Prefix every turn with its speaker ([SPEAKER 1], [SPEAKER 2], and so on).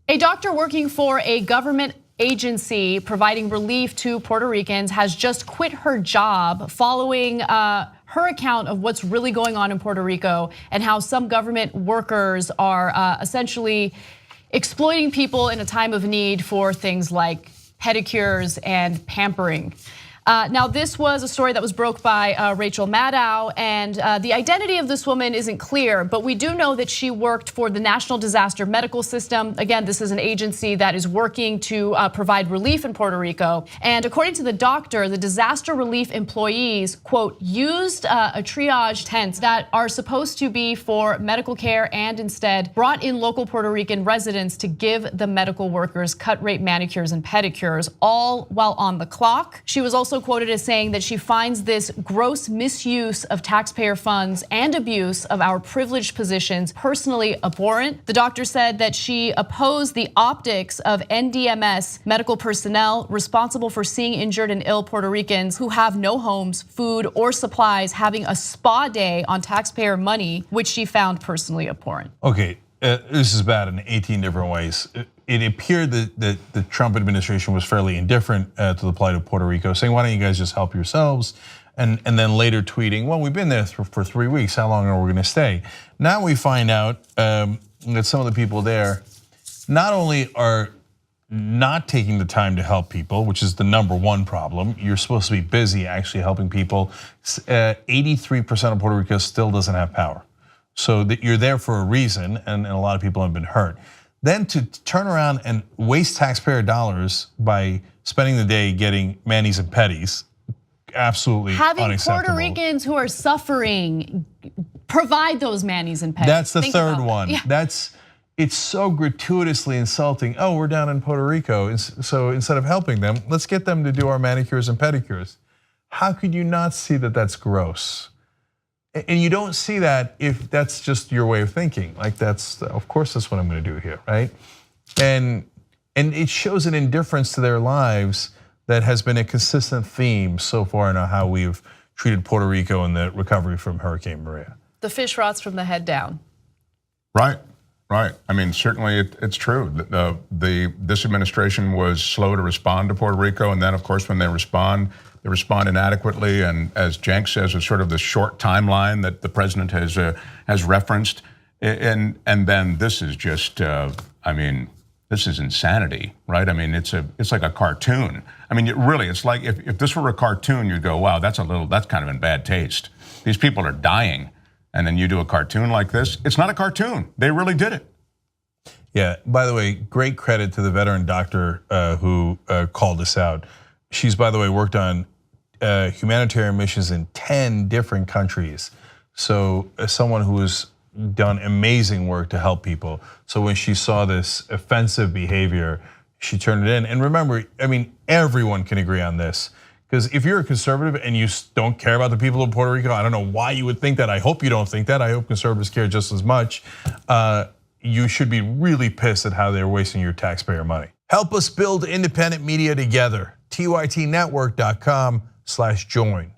[SPEAKER 1] A doctor working for a government agency providing relief to Puerto Ricans has just quit her job following her account of what's really going on in Puerto Rico and how some government workers are essentially exploiting people in a time of need for things like pedicures and pampering. Now, this was a story that was broke by Rachel Maddow, and the identity of this woman isn't clear, but we do know that she worked for the National Disaster Medical System. Again, this is an agency that is working to provide relief in Puerto Rico. And according to the doctor, the disaster relief employees, quote, used a triage tents that are supposed to be for medical care and instead brought in local Puerto Rican residents to give the medical workers cut rate manicures and pedicures, all while on the clock. She was also quoted as saying that she finds this gross misuse of taxpayer funds and abuse of our privileged positions personally abhorrent. The doctor said that she opposed the optics of NDMS medical personnel responsible for seeing injured and ill Puerto Ricans who have no homes, food, or supplies having a spa day on taxpayer money, which she found personally abhorrent.
[SPEAKER 2] Okay, this is bad in 18 different ways. It appeared that the Trump administration was fairly indifferent to the plight of Puerto Rico, saying, why don't you guys just help yourselves? And then later tweeting, well, we've been there for 3 weeks, how long are we gonna stay? Now we find out that some of the people there not only are not taking the time to help people, which is the #1 problem. You're supposed to be busy actually helping people. 83% of Puerto Rico still doesn't have power. So that you're there for a reason, and a lot of people have been hurt. Then to turn around and waste taxpayer dollars by spending the day getting manis and petties, absolutely
[SPEAKER 1] unacceptable.
[SPEAKER 2] Having
[SPEAKER 1] Puerto Ricans who are suffering provide those manis and petties.
[SPEAKER 2] That's the third one. Yeah. It's so gratuitously insulting. Oh, we're down in Puerto Rico, so instead of helping them, let's get them to do our manicures and pedicures. How could you not see that that's gross? And you don't see that if that's just your way of thinking. Like of course that's what I'm gonna do here, right? And it shows an indifference to their lives that has been a consistent theme so far in how we've treated Puerto Rico in the recovery from Hurricane Maria.
[SPEAKER 1] The fish rots from the head down.
[SPEAKER 3] Right. I mean, certainly it's true. This administration was slow to respond to Puerto Rico, and then of course when they respond inadequately, and as Cenk says, it's sort of the short timeline that the president has referenced, and then this is just, I mean, this is insanity, right? I mean, it's like a cartoon. I mean, it's like if this were a cartoon, you'd go, wow, that's kind of in bad taste. These people are dying, and then you do a cartoon like this. It's not a cartoon. They really did it.
[SPEAKER 2] Yeah. By the way, great credit to the veteran doctor who called us out. She's, by the way, worked on humanitarian missions in 10 different countries. So as someone who has done amazing work to help people. So when she saw this offensive behavior, she turned it in. And remember, I mean, everyone can agree on this. Because if you're a conservative and you don't care about the people of Puerto Rico, I don't know why you would think that. I hope you don't think that. I hope conservatives care just as much. You should be really pissed at how they're wasting your taxpayer money. Help us build independent media together. TYTnetwork.com/join.